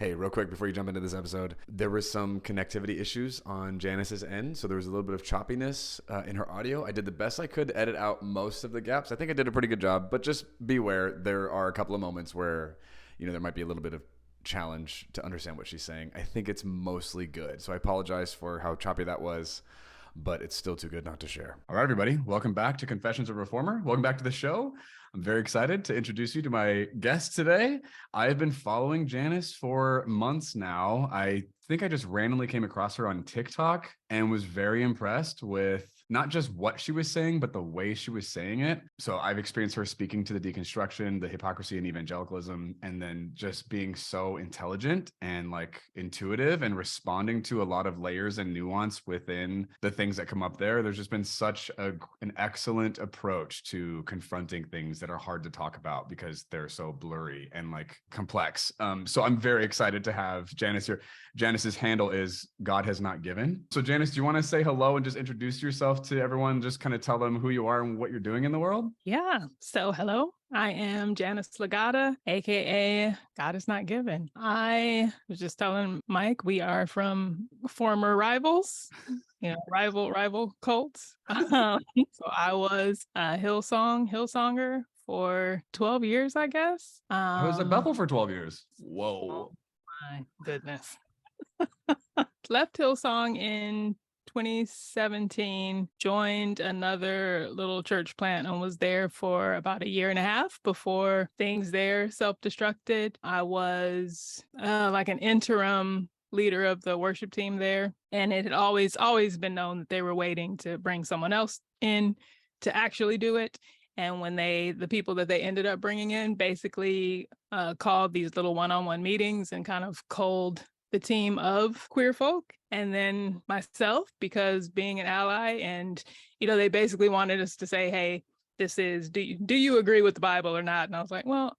Hey, real quick before you jump into this episode, there was some connectivity issues on Janice's end, so there was a little bit of choppiness in her audio. I did the best I could to edit out most of the gaps. I think I did a pretty good job, but just beware, there are a couple of moments where, there might be a little bit of challenge to understand what she's saying. I think it's mostly good, so I apologize for how choppy that was, but it's still too good not to share. All right, everybody, welcome back to Confessions of a Reformer. Welcome back to the show. I'm very excited to introduce you to my guest today. I've been following Janice for months now. I think I just randomly came across her on TikTok and was very impressed with not just what she was saying, but the way she was saying it. So I've experienced her speaking to the deconstruction, the hypocrisy and evangelicalism, and then just being so intelligent and like intuitive and responding to a lot of layers and nuance within the things that come up there. There's just been such an excellent approach to confronting things that are hard to talk about because they're so blurry and like complex. So I'm very excited to have Janice here. Janice's handle is God Has Not Given. So Janice, do you want to say hello and just introduce yourself to everyone? Just kind of tell them who you are and what you're doing in the world. Yeah. So hello, I am Janice Lagata, aka God Is Not Given. I was just telling Mike, we are from former rivals, rival cults. So I was a Hillsonger for 12 years, I guess. I was at Bethel for 12 years. Whoa. Oh my goodness. Left Hillsong in 2017, joined another little church plant and was there for about a year and a half before things there self-destructed. I was like an interim leader of the worship team there. And it had always been known that they were waiting to bring someone else in to actually do it. And when the people that they ended up bringing in basically called these little one-on-one meetings and kind of culled the team of queer folk, and then myself, because being an ally, and they basically wanted us to say, hey, this is, do you agree with the Bible or not? And I was like, well,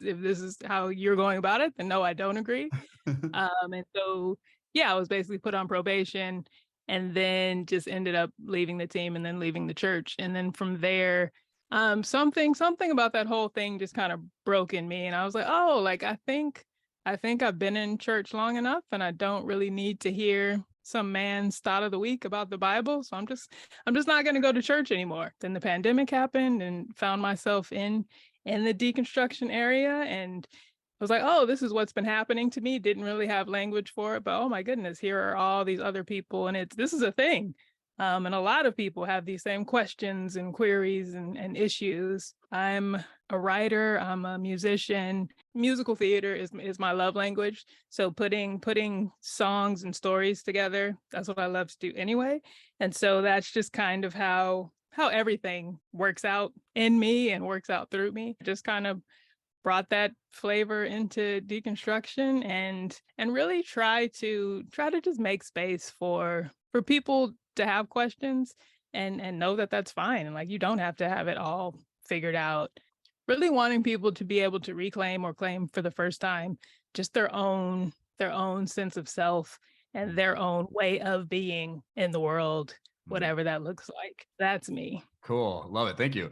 if this is how you're going about it, then no, I don't agree. And so I was basically put on probation, and then just ended up leaving the team and then leaving the church. And then from there, something about that whole thing just kind of broke in me, and I was like, oh, like I think I've been in church long enough, and I don't really need to hear some man's thought of the week about the Bible. So I'm just not going to go to church anymore. Then the pandemic happened and found myself in the deconstruction area, and I was like, oh, this is what's been happening to me. Didn't really have language for it, but oh my goodness, here are all these other people, and this is a thing. And a lot of people have these same questions and queries and issues. I'm a writer, I'm a musician. Musical theater is my love language. So putting songs and stories together, that's what I love to do anyway. And so that's just kind of how everything works out in me and works out through me. Just kind of brought that flavor into deconstruction and really try to just make space for people to have questions and know that that's fine. And like, you don't have to have it all figured out. Really wanting people to be able to reclaim or claim for the first time just their own sense of self and their own way of being in the world, whatever that looks like. That's me. Cool. Love it. Thank you.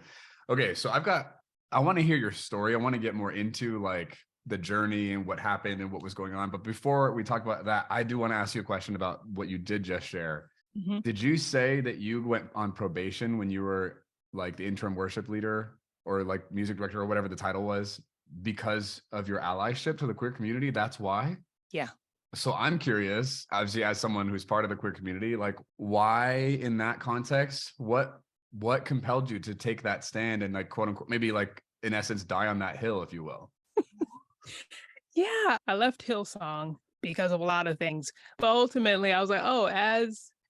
Okay. So I want to hear your story. I want to get more into like the journey and what happened and what was going on. But before we talk about that, I do want to ask you a question about what you did just share. Mm-hmm. Did you say that you went on probation when you were like the interim worship leader or like music director or whatever the title was because of your allyship to the queer community? That's why? Yeah. So I'm curious, obviously, as someone who's part of the queer community, like why in that context, what compelled you to take that stand and like, quote unquote, maybe like in essence, die on that hill, if you will? Yeah, I left Hillsong because of a lot of things, but ultimately I was like, oh,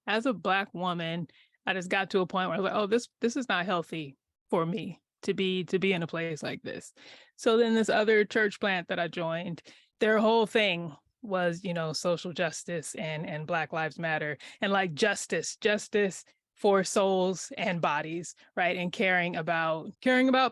as a Black woman, I just got to a point where I was like, oh, this is not healthy for me to be in a place like this. So then this other church plant that I joined, their whole thing was, social justice and Black Lives Matter and like justice for souls and bodies, right? And caring about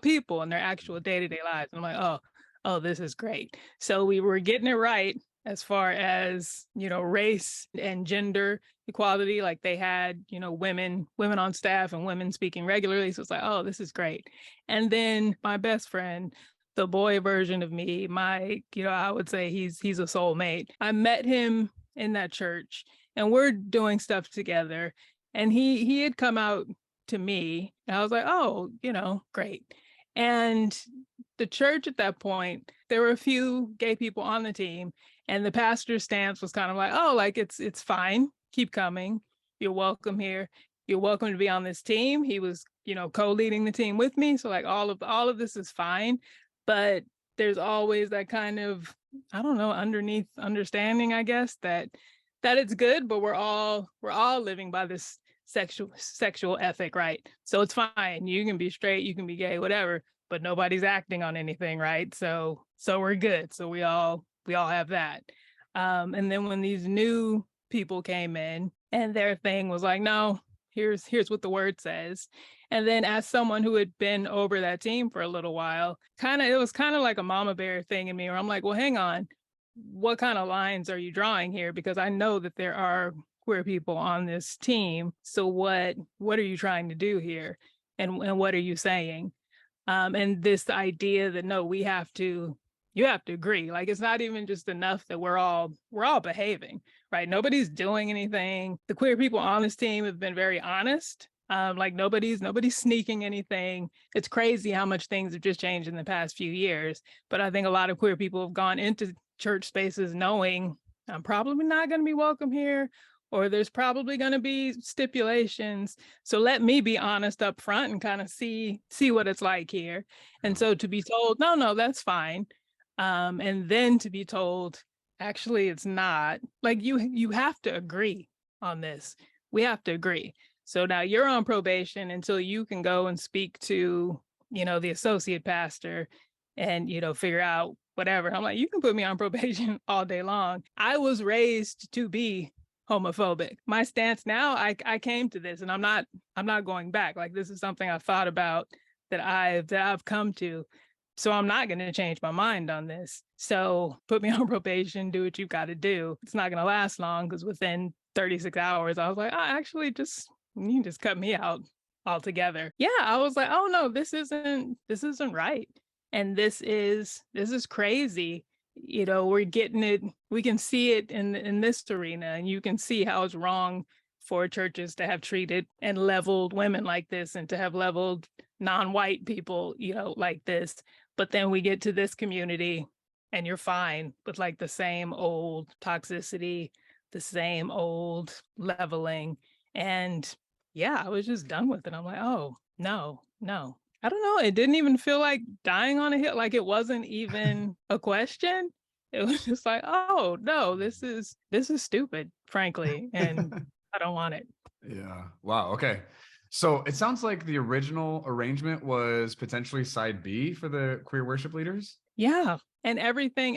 people and their actual day-to-day lives. And I'm like, oh, this is great. So we were getting it right as far as, race and gender equality. Like they had, women on staff and women speaking regularly. So it's like, oh, this is great. And then my best friend the boy version of me. I would say he's a soulmate. I met him in that church, and we're doing stuff together. And he had come out to me, and I was like, oh, great. And the church at that point, there were a few gay people on the team, and the pastor's stance was kind of like, oh, like it's fine, keep coming, you're welcome here, you're welcome to be on this team. He was, co-leading the team with me, so like all of this is fine, but there's always that kind of, I don't know, underneath understanding, I guess, that it's good, but we're all living by this sexual ethic, right? So it's fine, you can be straight, you can be gay, whatever, but nobody's acting on anything, right? So we're good. So we all have that. And then when these new people came in, and their thing was like, no, here's what the word says. And then as someone who had been over that team for a little while, it was kind of like a mama bear thing in me, where I'm like, well, hang on, what kind of lines are you drawing here? Because I know that there are queer people on this team. So what are you trying to do here? And what are you saying? And this idea that, no, you have to agree. Like, it's not even just enough that we're all behaving, right? Nobody's doing anything. The queer people on this team have been very honest. Like nobody's sneaking anything. It's crazy how much things have just changed in the past few years. But I think a lot of queer people have gone into church spaces knowing I'm probably not going to be welcome here, or there's probably going to be stipulations. So let me be honest up front and kind of see what it's like here. And so to be told, no, that's fine. And then to be told, actually, it's not, like, you have to agree on this. We have to agree. So now you're on probation until you can go and speak to, the associate pastor and, figure out whatever. I'm like, you can put me on probation all day long. I was raised to be homophobic. My stance now, I came to this, and I'm not going back. Like, this is something I've thought about, that I've come to. So I'm not going to change my mind on this. So put me on probation, do what you've got to do. It's not going to last long, because within 36 hours, I was like, actually, you can just cut me out altogether. Yeah, I was like, oh no, this isn't right. And this is crazy. We're getting it. We can see it in this arena, and you can see how it's wrong for churches to have treated and leveled women like this, and to have leveled non-white people, like this. But then we get to this community, and you're fine with like the same old toxicity, the same old leveling. And yeah, I was just done with it. I'm like, oh, no. I don't know. It didn't even feel like dying on a hill. Like, it wasn't even a question. It was just like, oh no, this is stupid, frankly. And I don't want it. Yeah. Wow. Okay. So it sounds like the original arrangement was potentially side B for the queer worship leaders. Yeah. And everything,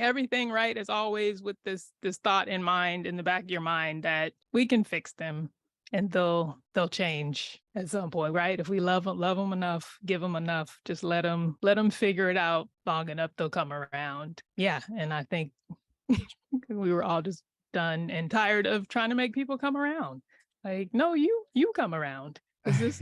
right, is always with this thought in mind, in the back of your mind, that we can fix them and they'll change at some point, right? If we love them enough, give them enough, just let them figure it out long enough, they'll come around. Yeah. And I think we were all just done and tired of trying to make people come around. Like, no, you come around. This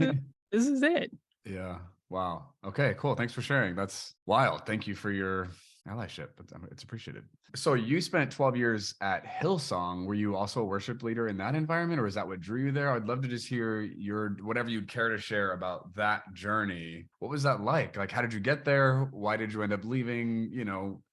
is it. Yeah. Wow. Okay, cool. Thanks for sharing. That's wild. Thank you for your allyship. It's appreciated. So you spent 12 years at Hillsong. Were you also a worship leader in that environment, or is that what drew you there? I'd love to just hear whatever you'd care to share about that journey. What was that like? Like, how did you get there? Why did you end up leaving?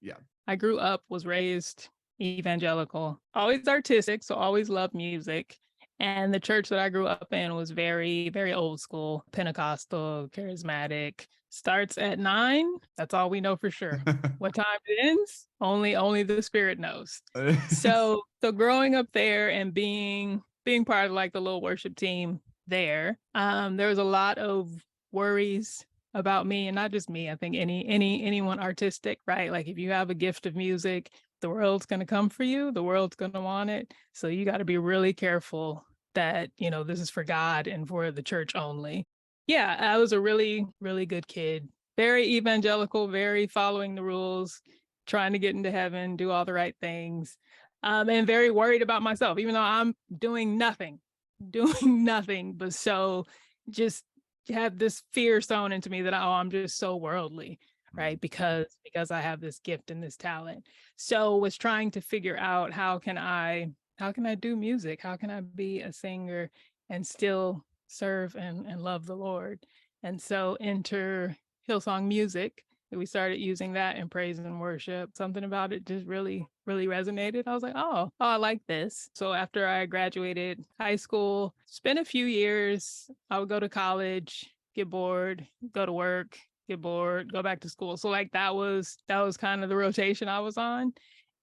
Yeah. I grew up, was raised evangelical, always artistic, so always loved music. And the church that I grew up in was very, very old school, Pentecostal, charismatic. Starts at 9. That's all we know for sure. What time it ends, only the Spirit knows. So growing up there and being part of like the little worship team there was a lot of worries about me, and not just me. I think anyone artistic, right? Like, if you have a gift of music, the world's going to come for you. The world's going to want it. So you got to be really careful that, this is for God and for the church only. Yeah, I was a really, really good kid. Very evangelical, very following the rules, trying to get into heaven, do all the right things, and very worried about myself, even though I'm doing nothing, but so just have this fear sown into me that, I'm just so worldly, right? Because I have this gift and this talent. So was trying to figure out how can I do music? How can I be a singer and still serve and love the Lord? And so enter Hillsong Music. We started using that in praise and worship. Something about it just really, really resonated. I was like, I like this. So after I graduated high school, spent a few years, I would go to college, get bored, go to work, get bored, go back to school. So like that was kind of the rotation I was on.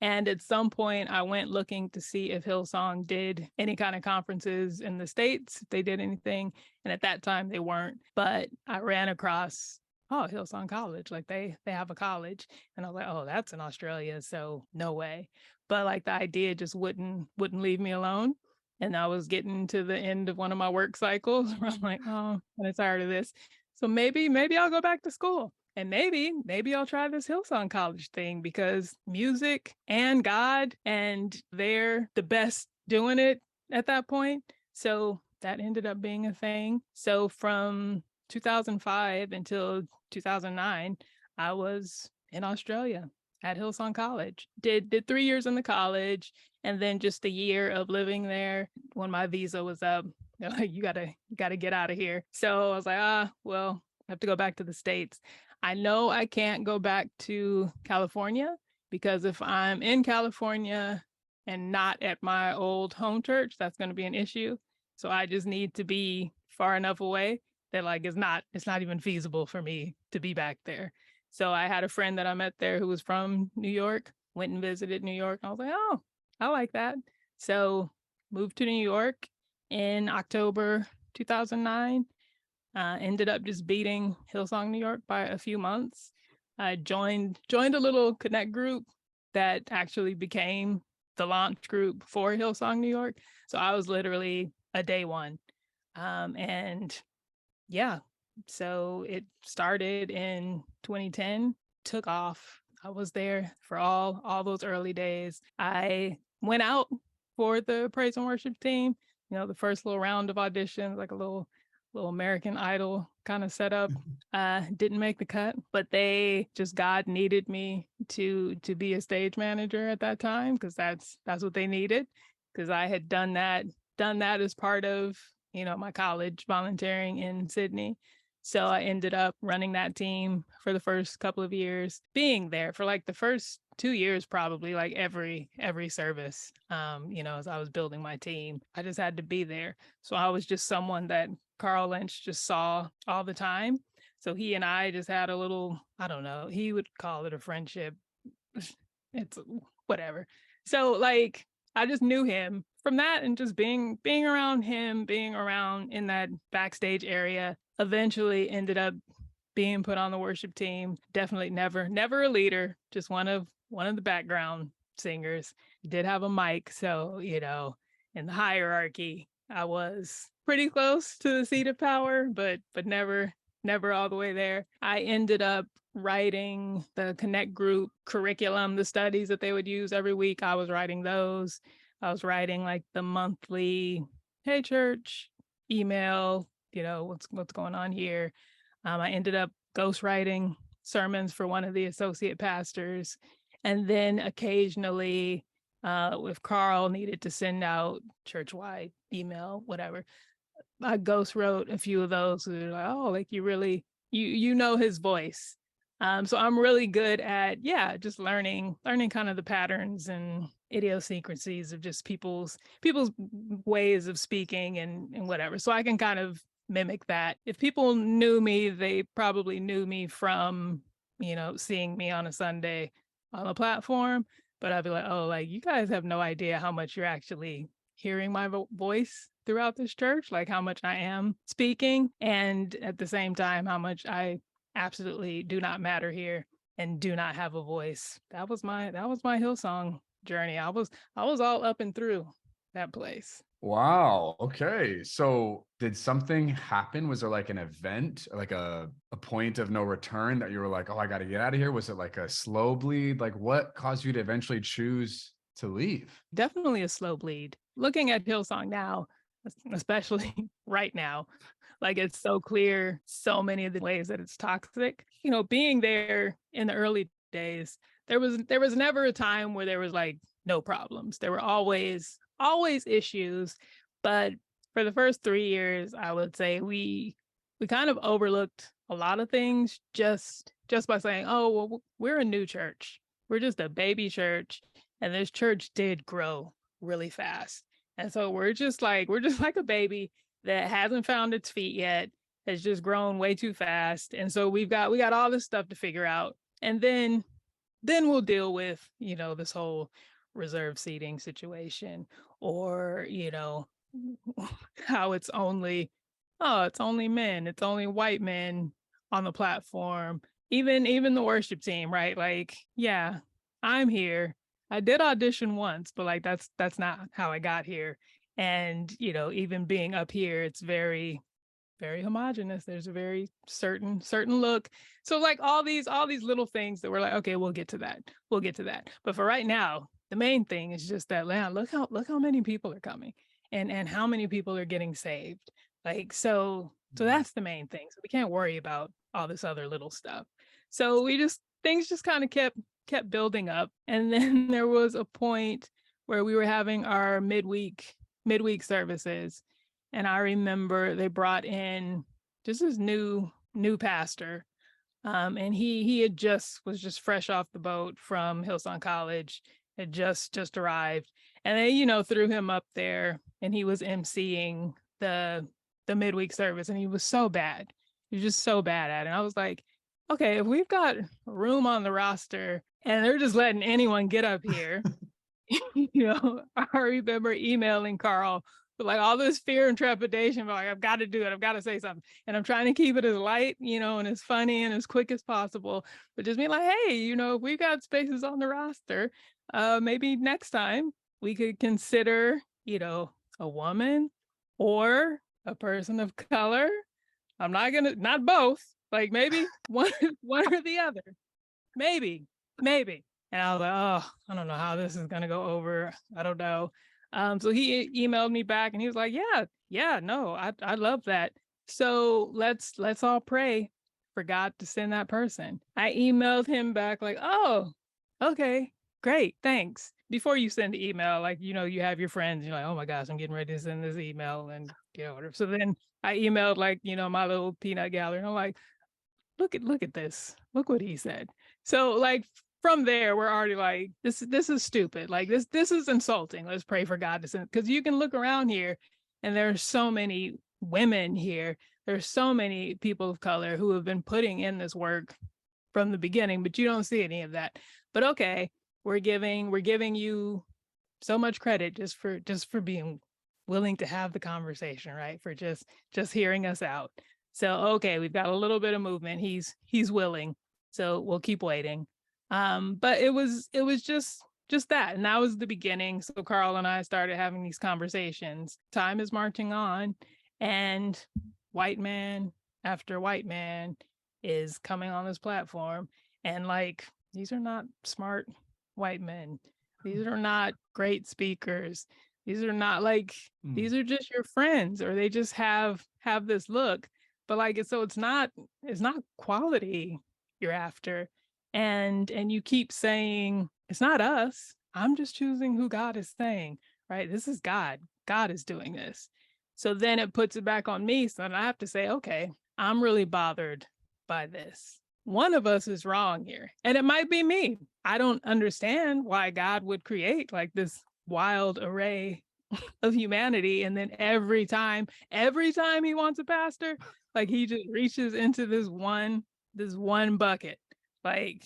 And at some point, I went looking to see if Hillsong did any kind of conferences in the States, if they did anything. And at that time, they weren't. But I ran across, Hillsong College, like they have a college. And I was like, oh, that's in Australia. So no way. But like the idea just wouldn't leave me alone. And I was getting to the end of one of my work cycles where I'm like, oh, I'm tired of this. So maybe I'll go back to school. And maybe I'll try this Hillsong College thing because music and God, and they're the best doing it at that point. So that ended up being a thing. So from 2005 until 2009, I was in Australia at Hillsong College. Did 3 years in the college, and then just a year of living there when my visa was up. You gotta get out of here. So I was like, well, I have to go back to the States. I know I can't go back to California because if I'm in California and not at my old home church, that's going to be an issue. So I just need to be far enough away that like it's not even feasible for me to be back there. So I had a friend that I met there who was from New York, went and visited New York. I was like, oh, I like that. So moved to New York in October 2009. Ended up just beating Hillsong New York by a few months. I joined a little connect group that actually became the launch group for Hillsong New York. So I was literally a day one. And yeah, so it started in 2010, took off. I was there for all those early days. I went out for the praise and worship team, the first little round of auditions, like a little American Idol kind of setup. Didn't make the cut, but God needed me to be a stage manager at that time because that's what they needed, because I had done that as part of my college volunteering in Sydney. So I ended up running that team for the first couple of years, being there for like the first 2 years, probably like every service. As I was building my team, I just had to be there. So I was just someone that Carl Lynch just saw all the time. So he and I just had a little, I don't know, he would call it a friendship. It's whatever. So like I just knew him from that, and just being around him, being around in that backstage area, eventually ended up being put on the worship team. Definitely never a leader, just one of the background singers. Did have a mic, so in the hierarchy, I was pretty close to the seat of power, but never all the way there. I ended up writing the Connect group curriculum, the studies that they would use every week. I was writing those. I was writing like the monthly, hey church, email, what's going on here. I ended up ghostwriting sermons for one of the associate pastors. And then occasionally, if Carl needed to send out church-wide email, whatever, I ghost wrote a few of those. So they're like, oh, like you really, you know his voice. So I'm really good at, just learning kind of the patterns and idiosyncrasies of just people's ways of speaking and whatever. So I can kind of mimic that. If people knew me, they probably knew me from, seeing me on a Sunday on a platform. But I'd be like, oh, like you guys have no idea how much you're actually hearing my voice throughout this church, like how much I am speaking, and at the same time, how much I absolutely do not matter here and do not have a voice. That was my Hillsong journey. I was all up and through that place. Wow. Okay. So did something happen? Was there like an event, like a point of no return that you were like, oh, I got to get out of here? Was it like a slow bleed? Like what caused you to eventually choose to leave? Definitely a slow bleed. Looking at Hillsong now, especially right now, Like it's so clear, so many of the ways that it's toxic. Being there in the early days, there was never a time where there was like no problems. There were always issues, but for the first 3 years, I would say we kind of overlooked a lot of things just by saying, "Oh, well, we're a new church. We're just a baby church, and this church did grow really fast." And so we're just like a baby that hasn't found its feet yet, has just grown way too fast. And so we got all this stuff to figure out. And then we'll deal with, this whole reserve seating situation, or, how it's only men, it's only white men on the platform. Even the worship team, right? Like, yeah, I'm here. I did audition once, but like that's not how I got here. And, even being up here, it's very very homogenous. There's a very certain look. So like all these little things that we're like, okay, we'll get to that. We'll get to that. But for right now, the main thing is just that, man, look how many people are coming, and how many people are getting saved. Like, so that's the main thing. So we can't worry about all this other little stuff. So things just kind of kept building up. And then there was a point where we were having our midweek services, and I remember they brought in just this new pastor. And he was just fresh off the boat from Hillsong College, had just arrived. And they, threw him up there, and he was emceeing the midweek service, and he was so bad. He was just so bad at it. And I was like, okay, if we've got room on the roster and they're just letting anyone get up here, I remember emailing Carl with like all this fear and trepidation, but like, I've got to do it. I've got to say something. And I'm trying to keep it as light, and as funny and as quick as possible. But just be like, hey, if we've got spaces on the roster, maybe next time we could consider, a woman or a person of color. I'm not both, like maybe one or the other. Maybe. And I was like, oh, I don't know how this is going to go over. I don't know. So he emailed me back, and he was like, yeah, no, I love that. So let's all pray for God to send that person. I emailed him back like, oh, okay, great, thanks. Before you send the email, like, you have your friends, you're like, oh my gosh, I'm getting ready to send this email, and whatever. So then I emailed like, my little peanut gallery, and I'm like, look at this. Look what he said. So like from there, we're already like, this is stupid. Like this is insulting. Let's pray for God to send, because you can look around here and there's so many women here. There's so many people of color who have been putting in this work from the beginning, but you don't see any of that. But okay, we're giving you so much credit just for being willing to have the conversation, right? For just hearing us out. So, okay, we've got a little bit of movement. He's willing. So we'll keep waiting. But it was just that. And that was the beginning. So Carl and I started having these conversations. Time is marching on, and white man after white man is coming on this platform. And like, these are not smart white men. These are not great speakers. These are not like, these are just your friends, or they just have this look. But like, so it's not quality you're after. And you keep saying, it's not us. I'm just choosing who God is saying, right? This is God. God is doing this. So then it puts it back on me. So then I have to say, okay, I'm really bothered by this. One of us is wrong here. And it might be me. I don't understand why God would create like this wild array of humanity. And then every time he wants a pastor, like he just reaches into this one bucket. Like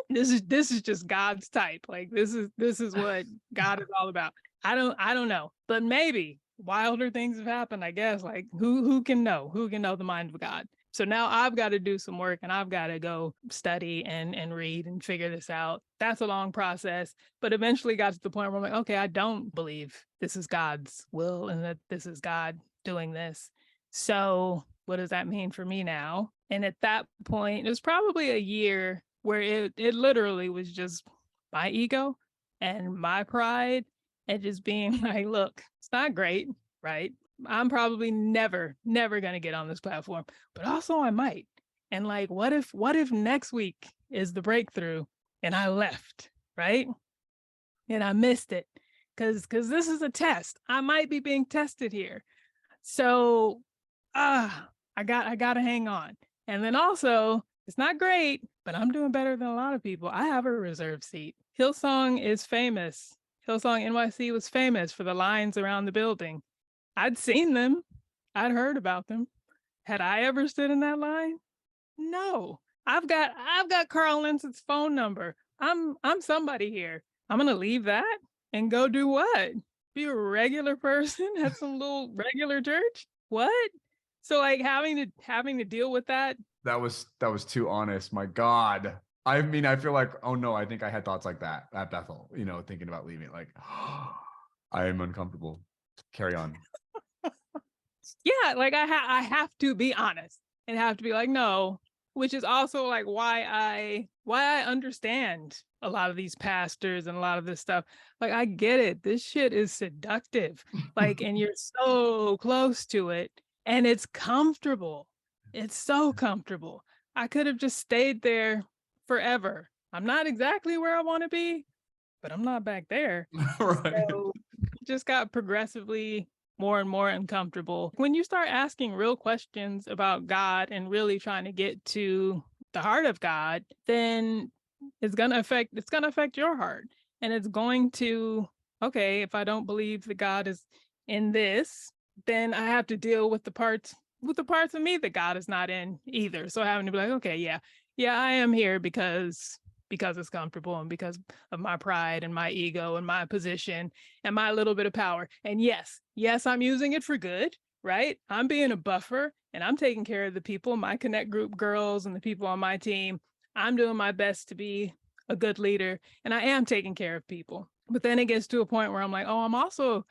this is just God's type. Like this is what God is all about. I don't know, but maybe wilder things have happened, I guess. Like who can know the mind of God? So now I've got to do some work, and I've got to go study and read and figure this out. That's a long process, but eventually got to the point where I'm like, okay, I don't believe this is God's will and that this is God doing this. So what does that mean for me now? And at that point, it was probably a year where it literally was just my ego and my pride, and just being like, look, it's not great, right? I'm probably never going to get on this platform, but also I might. And like, what if next week is the breakthrough and I left, right? And I missed it because this is a test. I might be being tested here. So I gotta hang on. And then also, it's not great, but I'm doing better than a lot of people. I have a reserved seat. Hillsong is famous. Hillsong NYC was famous for the lines around the building. I'd seen them. I'd heard about them. Had I ever stood in that line? No. I've got Carl Lenz's phone number. I'm somebody here. I'm gonna leave that and go do what? Be a regular person at some little regular church? What? So like having to deal with that. That was too honest. My God. I mean, I feel like, oh no, I think I had thoughts like that at Bethel, thinking about leaving. Like, I am uncomfortable. Carry on. Yeah, like I have to be honest and have to be like, no, which is also like why I understand a lot of these pastors and a lot of this stuff. Like, I get it. This shit is seductive. Like, and you're so close to it and it's comfortable. It's so comfortable. I could have just stayed there forever. I'm not exactly where I want to be, but I'm not back there. Right. So just got progressively more and more uncomfortable. When you start asking real questions about God and really trying to get to the heart of God, then it's going to affect your heart. And it's going to, okay, if I don't believe that God is in this, then I have to deal with the parts of me that God is not in either. So having to be like, okay, yeah, I am here because it's comfortable and because of my pride and my ego and my position and my little bit of power. And yes, I'm using it for good, right? I'm being a buffer and I'm taking care of the people, my Connect group girls and the people on my team. I'm doing my best to be a good leader and I am taking care of people. But then it gets to a point where I'm like, oh, I'm also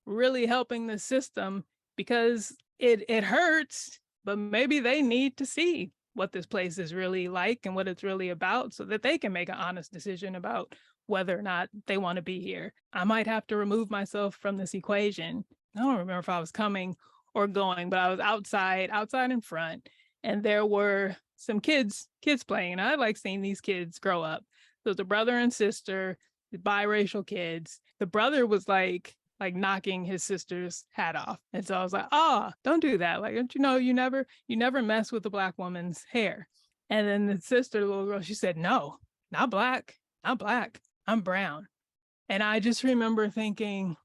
really helping the system because it hurts, but maybe they need to see what this place is really like and what it's really about so that they can make an honest decision about whether or not they want to be here. I might have to remove myself from this equation. I don't remember if I was coming or going, but I was outside in front, and there were some kids playing. And I like seeing these kids grow up. So it was a brother and sister, biracial kids. The brother was like knocking his sister's hat off. And so I was like, don't do that. Like, don't you know, you never mess with a Black woman's hair. And then the sister, the little girl, she said, no, not black, I'm brown. And I just remember thinking,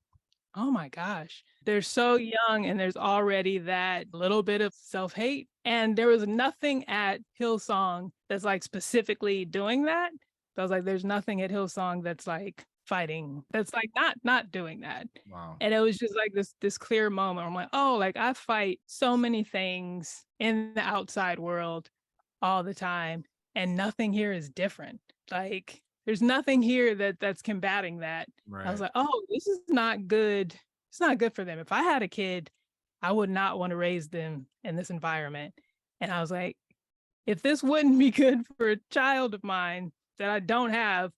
oh my gosh, they're so young and there's already that little bit of self-hate. And there was nothing at Hillsong that's like specifically doing that. So I was like, there's nothing at Hillsong that's like fighting, that's like not doing that. Wow. And it was just like this clear moment. I'm like, oh, like I fight so many things in the outside world all the time, and nothing here is different. Like there's nothing here that's combating that. Right. I was like, oh, this is not good. It's not good for them. If I had a kid, I would not want to raise them in this environment. And I was like, if this wouldn't be good for a child of mine that I don't have,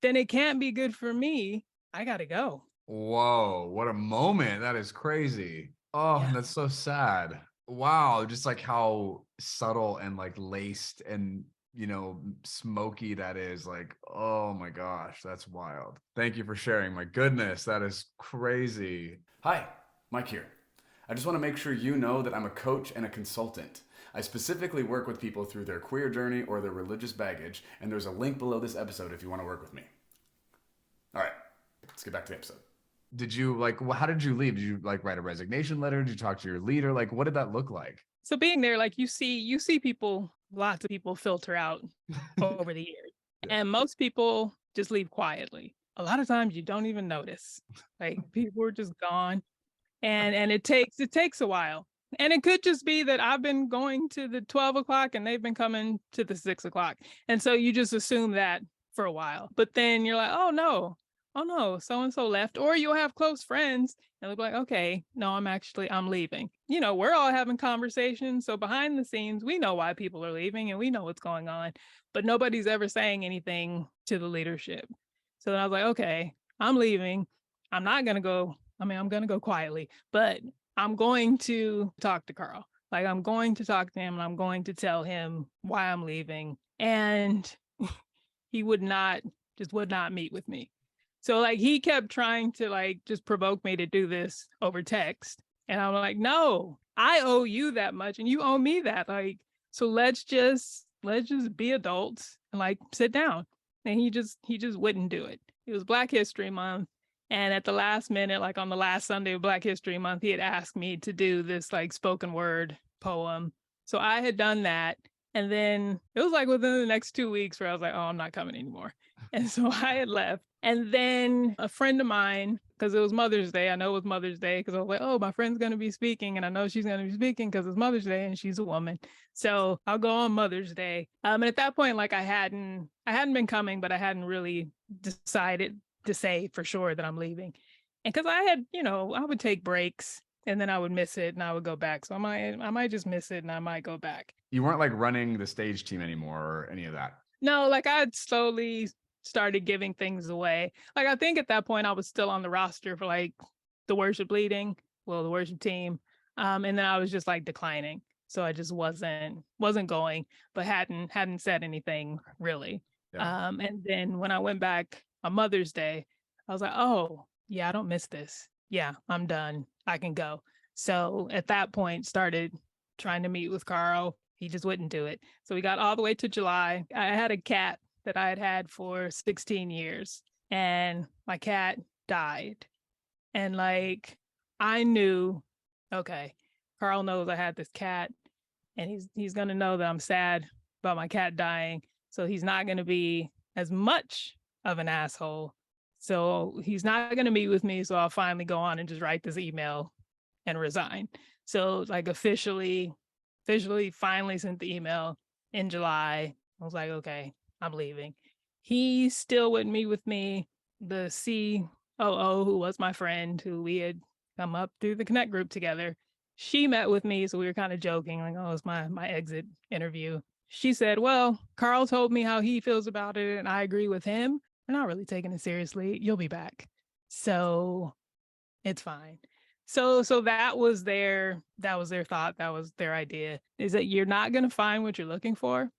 then it can't be good for me. I gotta go. Whoa, what a moment. That is crazy. Oh, Yeah. that's so sad. Wow, just like how subtle and like laced and smoky that is. Like, oh my gosh, that's wild. Thank you for sharing. My goodness, that is crazy. Hi, Mike here. I just want to make sure you know that I'm a coach and a consultant. I specifically work with people through their queer journey or their religious baggage, and there's a link below this episode if you want to work with me. All right, let's get back to the episode. Did you how did you leave? Did you write a resignation letter? Did you talk to your leader? Like, what did that look like? So being there, like you see people, lots of people filter out over the years. Yeah. And most people just leave quietly. A lot of times you don't even notice. Like people are just gone. And it takes a while. And it could just be that I've been going to the 12 o'clock and they've been coming to the 6 o'clock. And so you just assume that for a while. But then you're like, oh no, so-and-so left. Or you'll have close friends and they'll be like, okay, no, I'm leaving. We're all having conversations. So behind the scenes, we know why people are leaving and we know what's going on. But nobody's ever saying anything to the leadership. So then I was like, okay, I'm leaving. I'm not going to go. I'm going to go quietly, but I'm going to talk to Carl. Like, I'm going to talk to him and I'm going to tell him why I'm leaving. And he would not meet with me. So like he kept trying to like just provoke me to do this over text. And I'm like, no, I owe you that much and you owe me that. Like, so let's just be adults and like sit down. And he just wouldn't do it. It was Black History Month. And at the last minute, like on the last Sunday of Black History Month, he had asked me to do this like spoken word poem. So I had done that. And then it was like within the next 2 weeks where I was like, oh, I'm not coming anymore. And so I had left. And then a friend of mine, because it was Mother's Day, I know it was Mother's Day, because I was like, oh, my friend's going to be speaking. And I know she's going to be speaking because it's Mother's Day and she's a woman. So I'll go on Mother's Day. And at that point, like I hadn't been coming, but I hadn't really decided to say for sure that I'm leaving. And because I had, I would take breaks and then I would miss it and I would go back. So I might just miss it and I might go back. You weren't like running the stage team anymore or any of that. No, like I'd slowly started giving things away. Like I think at that point I was still on the roster for like the worship leading, the worship team. And then I was just like declining. So I just wasn't going, but hadn't said anything really. Yeah. And then when I went back on Mother's Day, I was like, oh yeah, I don't miss this. Yeah, I'm done. I can go. So at that point started trying to meet with Carl. He just wouldn't do it. So we got all the way to July. I had a cat that I had had for 16 years and my cat died. And like, I knew, okay, Carl knows I had this cat and he's going to know that I'm sad about my cat dying. So he's not going to be as much of an asshole. So he's not going to meet with me. So I'll finally go on and just write this email and resign. So like officially finally sent the email in July. I was like, okay, I'm leaving. He still wouldn't meet with me. The COO, who was my friend, who we had come up through the Connect group together, she met with me. So we were kind of joking, like, oh, it's my exit interview. She said, well, Carl told me how he feels about it, and I agree with him. We're not really taking it seriously. You'll be back. So it's fine. So that was their thought. That was their idea, is that you're not going to find what you're looking for.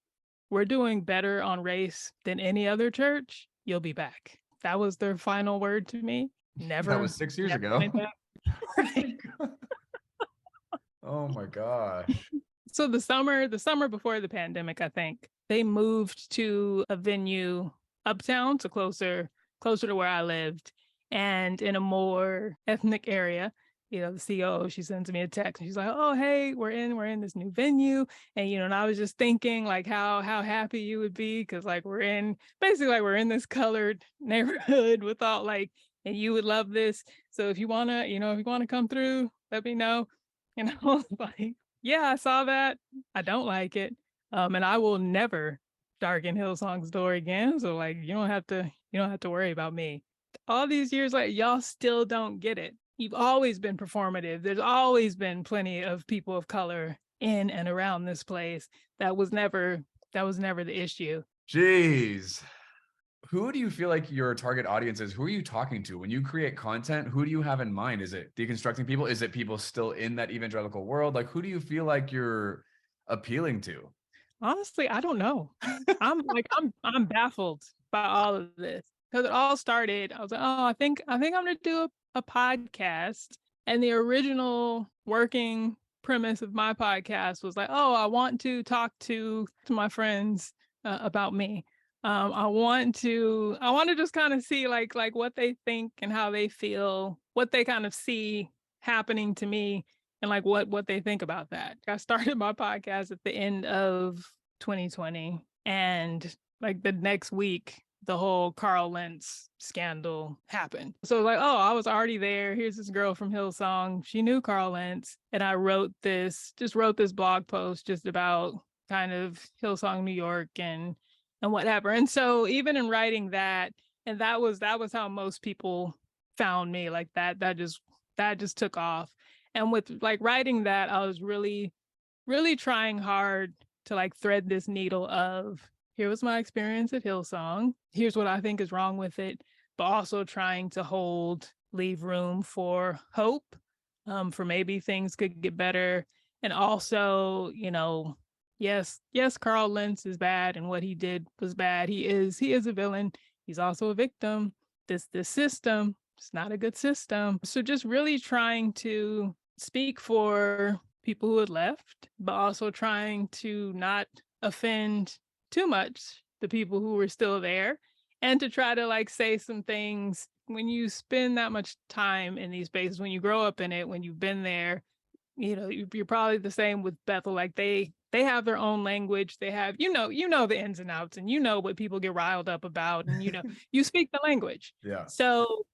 We're doing better on race than any other church. You'll be back. That was their final word to me. Never. That was 6 years ago. Right. Oh my gosh. So the summer before the pandemic, I think they moved to a venue uptown, so closer to where I lived, and in a more ethnic area. The COO, she sends me a text and she's like, oh, hey, we're in this new venue. And, and I was just thinking like how happy you would be, because like we're in this colored neighborhood with all like, and you would love this. So if you want to come through, let me know. And I was like, yeah, I saw that. I don't like it. And I will never darken Hillsong's door again. So like, you don't have to worry about me. All these years, like, y'all still don't get it. You've always been performative. There's always been plenty of people of color in and around this place. That was never the issue. Jeez. Who do you feel like your target audience is? Who are you talking to? When you create content, who do you have in mind? Is it deconstructing people? Is it people still in that evangelical world? Like, who do you feel like you're appealing to? Honestly, I don't know. I'm baffled by all of this. Because it all started, I was like, oh, I think I'm going to do a podcast. And the original working premise of my podcast was like, oh, I want to talk to my friends about me. I want to just kind of see like what they think and how they feel, what they kind of see happening to me, and like what they think about that. I started my podcast at the end of 2020, and like the next week, the whole Carl Lentz scandal happened. So like, oh, I was already there. Here's this girl from Hillsong. She knew Carl Lentz. And I wrote this blog post just about kind of Hillsong New York and whatever. And so even in writing that, and that was how most people found me, like that just took off. And with like writing that, I was really, really trying hard to like thread this needle of, here was my experience at Hillsong. Here's what I think is wrong with it, but also trying to leave room for hope, for maybe things could get better. And also, yes, Carl Lentz is bad and what he did was bad. He is a villain. He's also a victim. This system, it's not a good system. So just really trying to speak for people who had left, but also trying to not offend too much the people who were still there, and to try to like say some things. When you spend that much time in these spaces, when you grow up in it, when you've been there, you're probably the same with Bethel. Like they have their own language. They have, the ins and outs, and what people get riled up about, and you speak the language. Yeah. So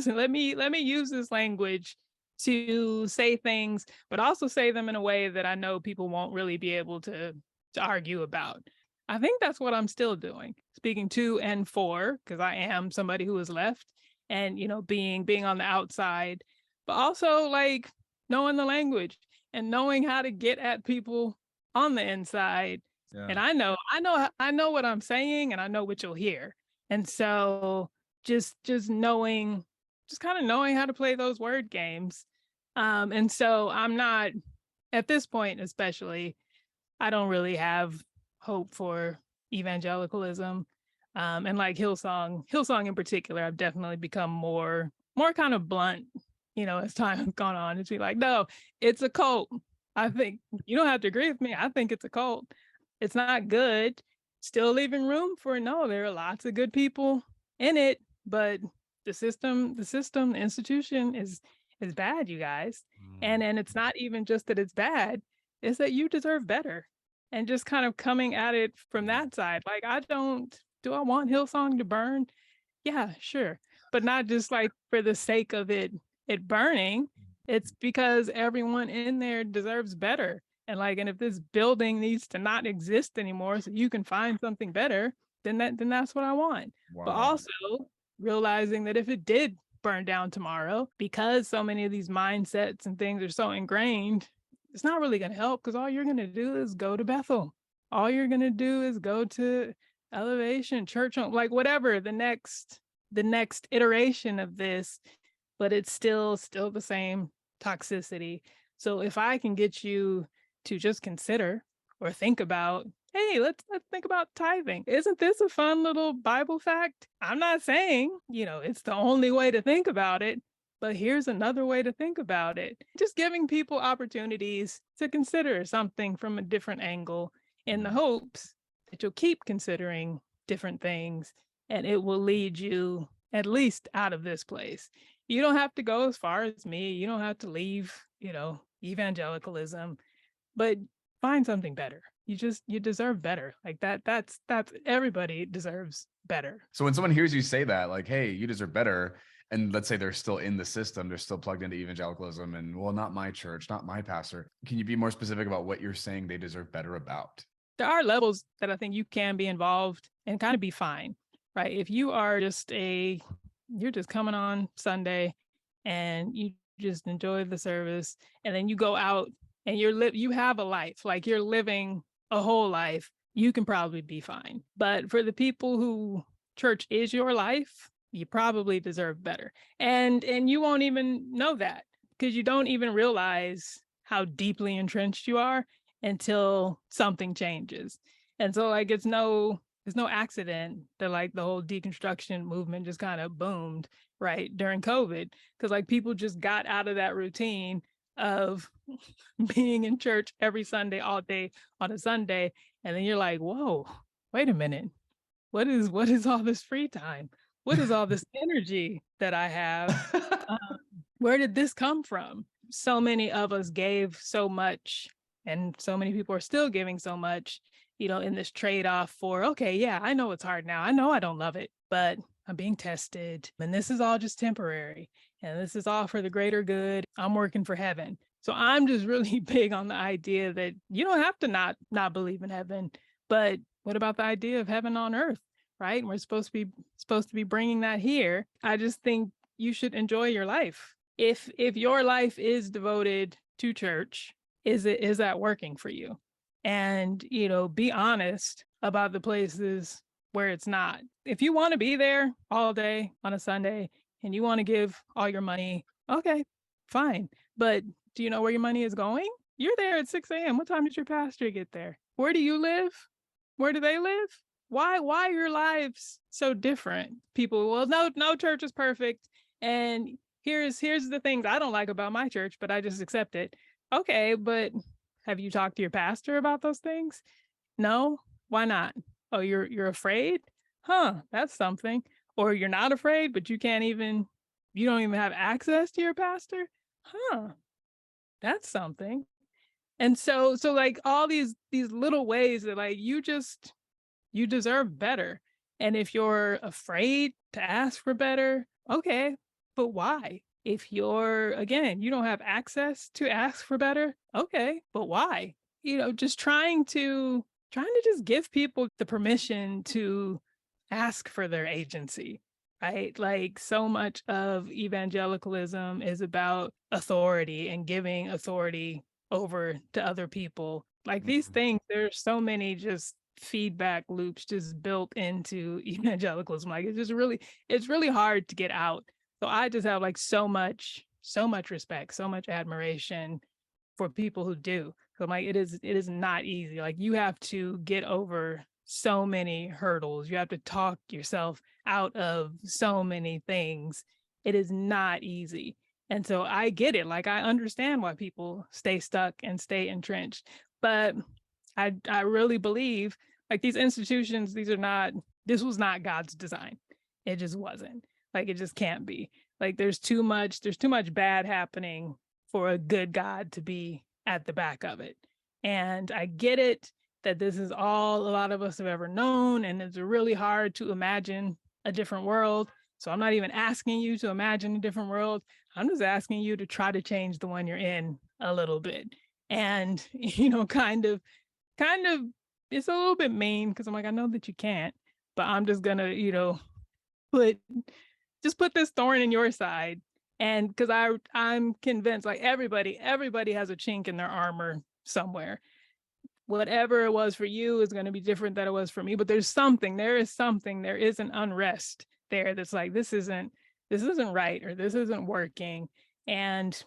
let me use this language to say things, but also say them in a way that I know people won't really be able to argue about. I think that's what I'm still doing, speaking to and for, because I am somebody who has left, and being on the outside, but also like knowing the language and knowing how to get at people on the inside. Yeah. And I know what I'm saying, and I know what you'll hear. And so just knowing, just kind of knowing how to play those word games. And so I'm not, at this point especially, I don't really have hope for evangelicalism. And like Hillsong in particular, I've definitely become more kind of blunt, as time has gone on. It's be like, no, it's a cult. I think you don't have to agree with me. I think it's a cult. It's not good. Still leaving room for, no, there are lots of good people in it, but the institution is bad, you guys. And it's not even just that it's bad, it's that you deserve better. And just kind of coming at it from that side. Like, do I want Hillsong to burn? Yeah, sure. But not just like for the sake of it burning. It's because everyone in there deserves better. And if this building needs to not exist anymore so you can find something better, then that's what I want. Wow. But also realizing that if it did burn down tomorrow, because so many of these mindsets and things are so ingrained, it's not really going to help, because all you're going to do is go to Bethel. All you're going to do is go to Elevation, Church, like whatever the next iteration of this, but it's still the same toxicity. So if I can get you to just consider or think about, hey, let's think about tithing. Isn't this a fun little Bible fact? I'm not saying, it's the only way to think about it, but here's another way to think about it. Just giving people opportunities to consider something from a different angle, in the hopes that you'll keep considering different things, and it will lead you at least out of this place. You don't have to go as far as me. You don't have to leave, evangelicalism, but find something better. You deserve better. Like that's everybody deserves better. So when someone hears you say that, like, hey, you deserve better, and let's say they're still in the system, they're still plugged into evangelicalism, and, well, not my church, not my pastor. Can you be more specific about what you're saying they deserve better about? There are levels that I think you can be involved and kind of be fine, right? If you are you're just coming on Sunday and you just enjoy the service, and then you go out and you have a life, like you're living a whole life, you can probably be fine. But for the people who church is your life, you probably deserve better. And you won't even know that, because you don't even realize how deeply entrenched you are until something changes. And so like it's no accident that like the whole deconstruction movement just kind of boomed right during COVID, because like people just got out of that routine of being in church every Sunday, all day on a Sunday. And then you're like, whoa, wait a minute. What is all this free time? What is all this energy that I have? Where did this come from? So many of us gave so much, and so many people are still giving so much, in this trade-off for, okay, yeah, I know it's hard now. I know I don't love it, but I'm being tested, and this is all just temporary, and this is all for the greater good. I'm working for heaven. So I'm just really big on the idea that you don't have to not believe in heaven, but what about the idea of heaven on earth, right? We're supposed to be bringing that here. I just think you should enjoy your life. If your life is devoted to church, is that working for you? And, be honest about the places where it's not. If you want to be there all day on a Sunday and you want to give all your money, okay, fine. But do you know where your money is going? You're there at 6 a.m. What time did your pastor get there? Where do you live? Where do they live? Why are your lives so different? People, well, no church is perfect. And here's the things I don't like about my church, but I just accept it. Okay, but have you talked to your pastor about those things? No? Why not? Oh, you're afraid? Huh, that's something. Or you're not afraid, but you don't even have access to your pastor? Huh, that's something. And so like all these little ways that like you deserve better. And if you're afraid to ask for better, okay, but why? If again, you don't have access to ask for better, okay, but why? Just trying to just give people the permission to ask for their agency, right? Like so much of evangelicalism is about authority and giving authority over to other people. Like these things, there's so many just feedback loops just built into evangelicalism. Like it's really hard to get out. So I just have like so much respect, so much admiration for people who do. So I'm like, it is not easy. Like you have to get over so many hurdles. You have to talk yourself out of so many things. It is not easy. And so I get it. Like I understand why people stay stuck and stay entrenched. But I really believe like these institutions, this was not God's design. It just wasn't. Like it just can't be. Like there's too much bad happening for a good God to be at the back of it. And I get it that this is all a lot of us have ever known, and it's really hard to imagine a different world. So I'm not even asking you to imagine a different world. I'm just asking you to try to change the one you're in a little bit. And, kind of, it's a little bit mean because I'm like, I know that you can't, but I'm just gonna, put this thorn in your side. And because I'm convinced like everybody has a chink in their armor somewhere. Whatever it was for you is going to be different than it was for me, but there is something, there is an unrest there that's like, this isn't right, or this isn't working. And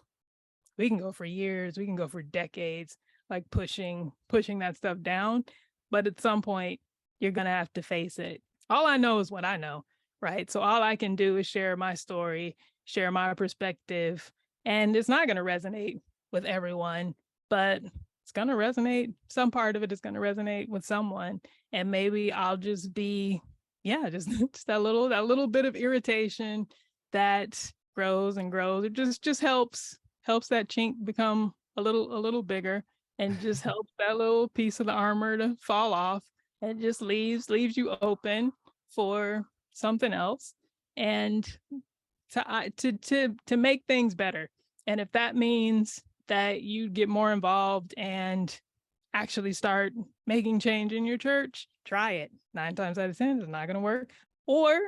we can go for years, we can go for decades, like pushing that stuff down. But at some point, you're going to have to face it. All I know is what I know, right? So all I can do is share my story, share my perspective, and it's not going to resonate with everyone, but it's going to resonate. Some part of it is going to resonate with someone. And maybe I'll just be, just that little bit of irritation that grows and grows. It just helps that chink become a little bigger, and just helps that little piece of the armor to fall off, and just leaves you open for something else, and to make things better. And if that means that you get more involved and actually start making change in your church, try it. 9 times out of 10, it's not going to work. Or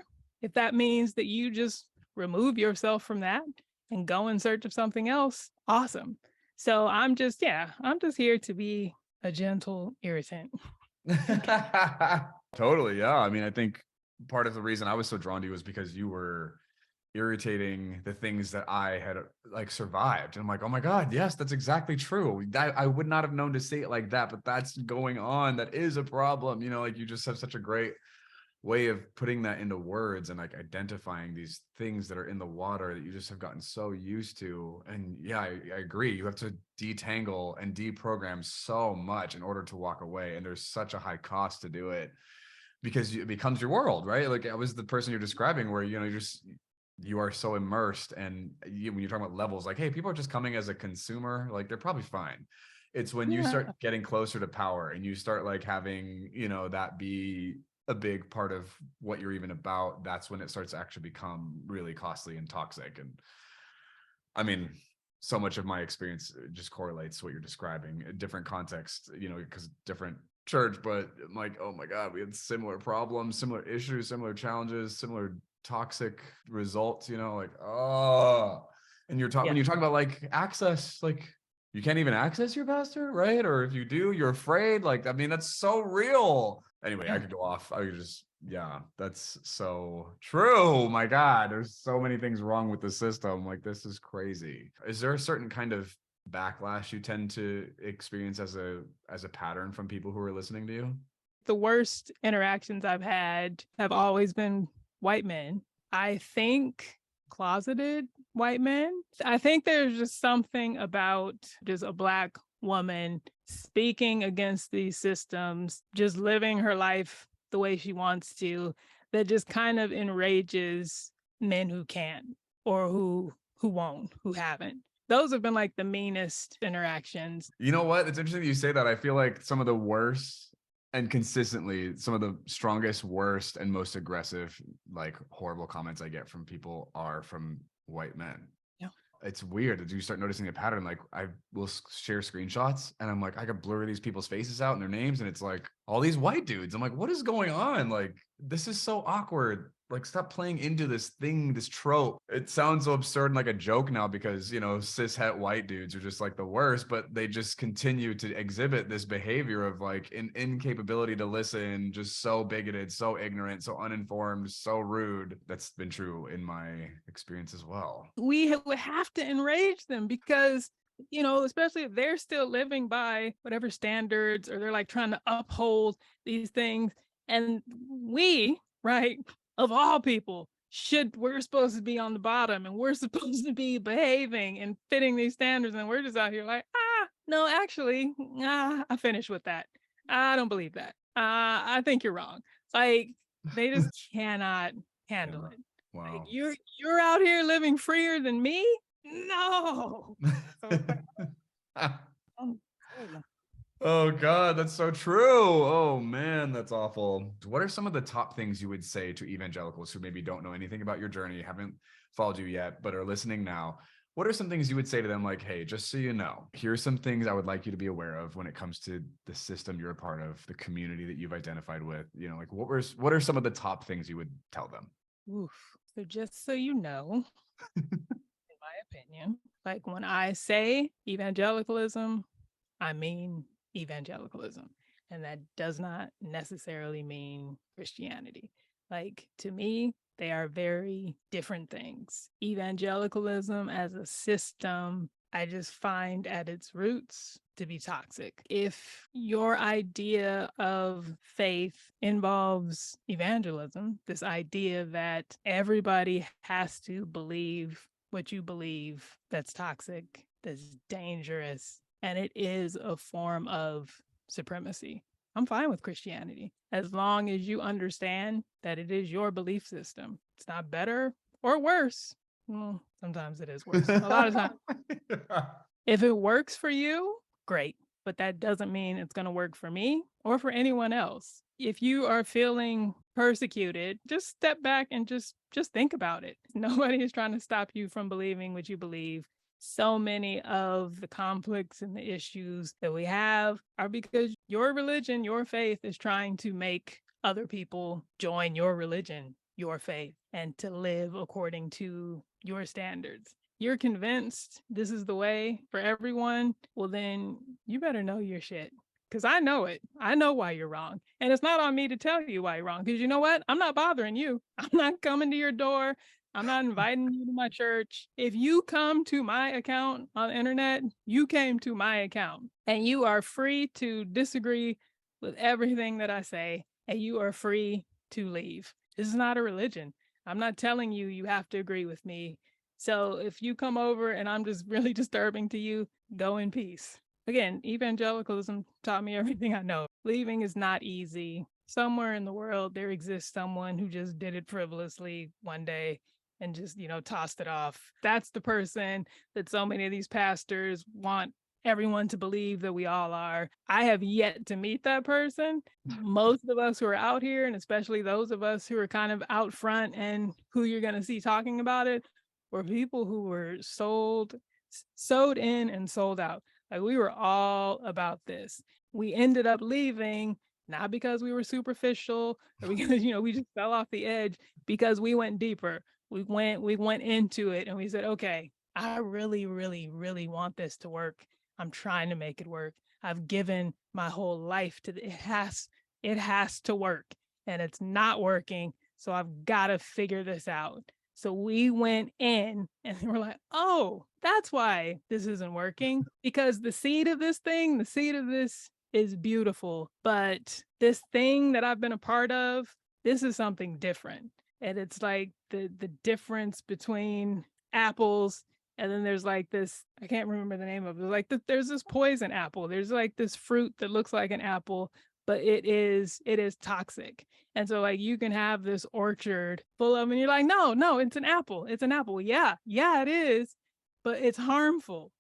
if that means that you just remove yourself from that and go in search of something else, awesome. So I'm just here to be a gentle irritant. Totally. Yeah. I mean, I think part of the reason I was so drawn to you was because you were irritating the things that I had like survived. And I'm like, oh my God, yes, that's exactly true. I would not have known to say it like that, but that's going on. That is a problem. Like you just have such a great way of putting that into words and like identifying these things that are in the water that you just have gotten so used to. And yeah, I agree. You have to detangle and deprogram so much in order to walk away. And there's such a high cost to do it because it becomes your world, right? Like I was the person you're describing where, you are so immersed. And when you're talking about levels, like, hey, people are just coming as a consumer, like they're probably fine. It's when you start getting closer to power and you start like having, that be a big part of what you're even about, that's when it starts to actually become really costly and toxic. And I mean, so much of my experience just correlates to what you're describing in different contexts, because different church, but I'm like, oh my God, we had similar problems, similar issues, similar challenges, similar toxic results, like, oh, and when you talk about like access, like you can't even access your pastor, right? Or if you do, you're afraid. Like, I mean, that's so real. Anyway, I could go off. I could just Yeah, that's so true. My God, there's so many things wrong with the system. Like, this is crazy. Is there a certain kind of backlash you tend to experience as a pattern from people who are listening to you? The worst interactions I've had have always been white men. I think closeted white men. I think there's just something about just a Black woman speaking against these systems, just living her life the way she wants to, that just kind of enrages men who can't or who won't, who haven't. Those have been like the meanest interactions. You know what? It's interesting that you say that. I feel like some of the worst and consistently some of the strongest, worst, and most aggressive, like horrible comments I get from people are from white men. Yeah. It's weird that you start noticing a pattern. Like, I will share screenshots and I'm like, I could blur these people's faces out and their names, and it's like all these white dudes. I'm like, what is going on? Like, this is so awkward. Like, stop playing into this thing, this trope. It sounds so absurd and like a joke now because, you know, cishet white dudes are just like the worst, but they just continue to exhibit this behavior of like an incapability to listen, just so bigoted, so ignorant, so uninformed, so rude. That's been true in my experience as well. We would have to enrage them because, you know, especially if they're still living by whatever standards or they're like trying to uphold these things. And we, right, of all people, we're supposed to be on the bottom and we're supposed to be behaving and fitting these standards. And we're just out here like, no, actually, I finished with that. I don't believe that. I think you're wrong. Like, they just cannot handle Yeah. it. Like, Wow. you're out here living freer than me? No. So, um, Oh God, that's so true. Oh man, that's awful. What are some of the top things you would say to evangelicals who maybe don't know anything about your journey, haven't followed you yet, but are listening now? What are some things you would say to them like, hey, just so you know, here's some things I would like you to be aware of when it comes to the system you're a part of, the community that you've identified with? You know, like what are some of the top things you would tell them? oof. So just so you know, in my opinion, like when I say evangelicalism, I mean evangelicalism. And that does not necessarily mean Christianity. Like, to me, they are very different things. Evangelicalism as a system, I just find at its roots to be toxic. If your idea of faith involves evangelism, this idea that everybody has to believe what you believe, that's toxic, that's dangerous, and it is a form of supremacy. I'm fine with Christianity as long as you understand that it is your belief system. It's not better or worse. Well, sometimes it is worse. A lot of times, if it works for you, great. But that doesn't mean it's going to work for me or for anyone else. If you are feeling persecuted, just step back and just think about it. Nobody is trying to stop you from believing what you believe. So many of the conflicts and the issues that we have are because your religion, your faith is trying to make other people join your religion, your faith, and to live according to your standards. You're convinced this is the way for everyone, well, then you better know your shit. Because I know it. I know why you're wrong. And it's not on me to tell you why you're wrong. Because you know what? I'm not bothering you. I'm not coming to your door. I'm not inviting you to my church. If you come to my account on the internet, you came to my account. And you are free to disagree with everything that I say. And you are free to leave. This is not a religion. I'm not telling you you have to agree with me. So if you come over and I'm just really disturbing to you, go in peace. Again, evangelicalism taught me everything I know. Leaving is not easy. Somewhere in the world, there exists someone who just did it frivolously one day and just, tossed it off. That's the person that so many of these pastors want everyone to believe that we all are. I have yet to meet that person. Most of us who are out here, and especially those of us who are kind of out front and who you're going to see talking about it, were people who were sewed in and sold out. Like, we were all about this. We ended up leaving not because we were superficial or because we just fell off the edge, because we went deeper. We went into it and we said, okay, I really, really, really want this to work. I'm trying to make it work. I've given my whole life to it has to work. and it's not working. So I've got to figure this out. So we went in and we're like, oh, that's why this isn't working, because the seed of this is beautiful. But this thing that I've been a part of, this is something different. And it's like the difference between apples, and then there's like this, I can't remember the name of it. Like there's this poison apple. There's like this fruit that looks like an apple, but it is toxic. And so like you can have this orchard full of them and you're like, no, it's an apple. It's an apple. Yeah, it is, but it's harmful.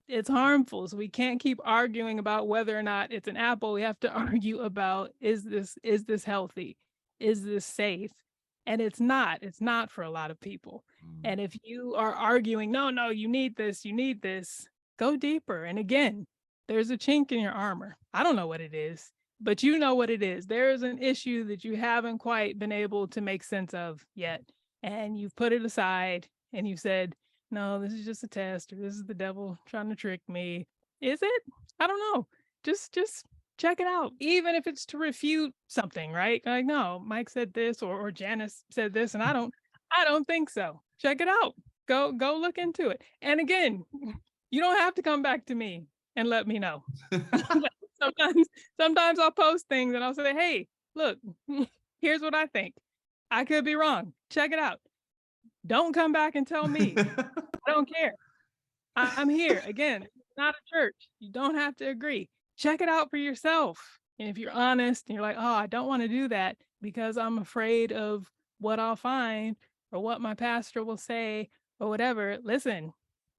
It's harmful. So we can't keep arguing about whether or not it's an apple. We have to argue about, is this healthy? Is this safe? And it's not for a lot of people. And if you are arguing, no, you need this, go deeper. And again, there's a chink in your armor. I don't know what it is, but you know what it is. There is an issue that you haven't quite been able to make sense of yet. And you've put it aside and you said, no, this is just a test, or this is the devil trying to trick me. Is it? I don't know. Just check it out. Even if it's to refute something, right? Like, no, Mike said this, or Janice said this, and I don't think so. Check it out. Go look into it. And again, you don't have to come back to me and let me know. Sometimes I'll post things and I'll say, hey, look, here's what I think. I could be wrong. Check it out. Don't come back and tell me. I don't care. I'm here. Again, it's not a church. You don't have to agree. Check it out for yourself. And if you're honest and you're like, oh, I don't want to do that because I'm afraid of what I'll find or what my pastor will say or whatever, listen,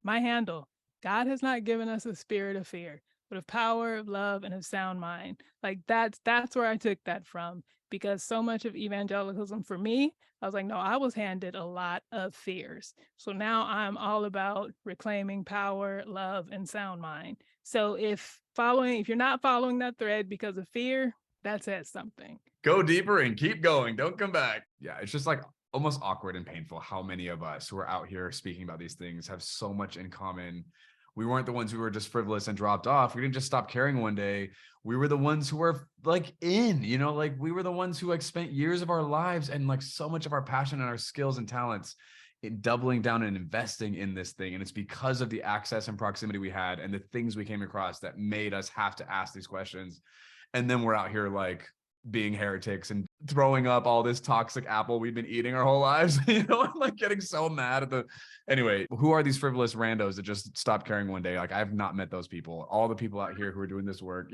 my handle. God has not given us a spirit of fear, but of power, of love, and of sound mind. Like that's where I took that from, because so much of evangelicalism for me, I was like, no, I was handed a lot of fears. So now I'm all about reclaiming power, love, and sound mind. So if you're not following that thread because of fear, that says something. Go deeper and keep going. Don't come back. Yeah, it's just like almost awkward and painful how many of us who are out here speaking about these things have so much in common. We weren't the ones who were just frivolous and dropped off. We didn't just stop caring one day. We were the ones who were like like we were the ones who like spent years of our lives and like so much of our passion and our skills and talents in doubling down and investing in this thing. And it's because of the access and proximity we had and the things we came across that made us have to ask these questions. And then we're out here like being heretics and throwing up all this toxic apple we've been eating our whole lives. I'm like getting so mad at anyway, who are these frivolous randos that just stop caring one day? Like, I've not met those people. All the people out here who are doing this work,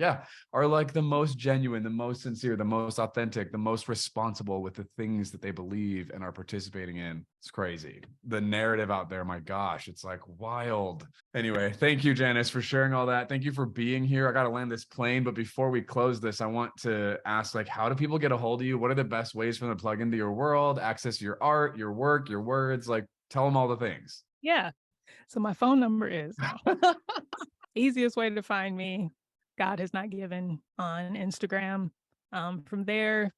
are like the most genuine, the most sincere, the most authentic, the most responsible with the things that they believe and are participating in. It's crazy. The narrative out there, my gosh, it's like wild. Anyway, thank you, Janice, for sharing all that. Thank you for being here. I got to land this plane, but before we close this, I want to ask, like, how do people get a hold of you? What are the best ways for them to plug into your world, access your art, your work, your words? Like, tell them all the things. Yeah. So my phone number is easiest way to find me. God Has Not Given on Instagram. From there,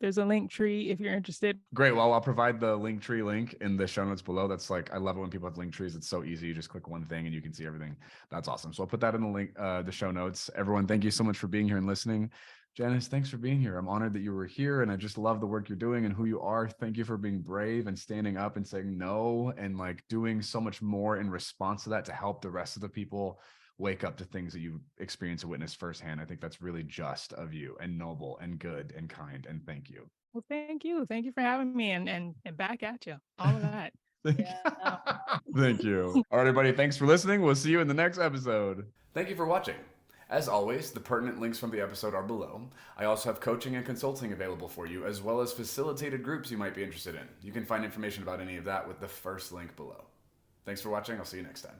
there's a link tree if you're interested. Great. Well, I'll provide the link tree link in the show notes below. That's like, I love it when people have link trees. It's so easy. You just click one thing and you can see everything. That's awesome. So I'll put that in the link, the show notes. Everyone, thank you so much for being here and listening. Janice, thanks for being here. I'm honored that you were here, and I just love the work you're doing and who you are. Thank you for being brave and standing up and saying no, and like doing so much more in response to that to help the rest of the people wake up to things that you experience and witness firsthand. I think that's really just of you, and noble and good and kind. And thank you. Well, thank you. Thank you for having me, and back at you. All of that. Thank you. All right, everybody. Thanks for listening. We'll see you in the next episode. Thank you for watching. As always, the pertinent links from the episode are below. I also have coaching and consulting available for you, as well as facilitated groups you might be interested in. You can find information about any of that with the first link below. Thanks for watching. I'll see you next time.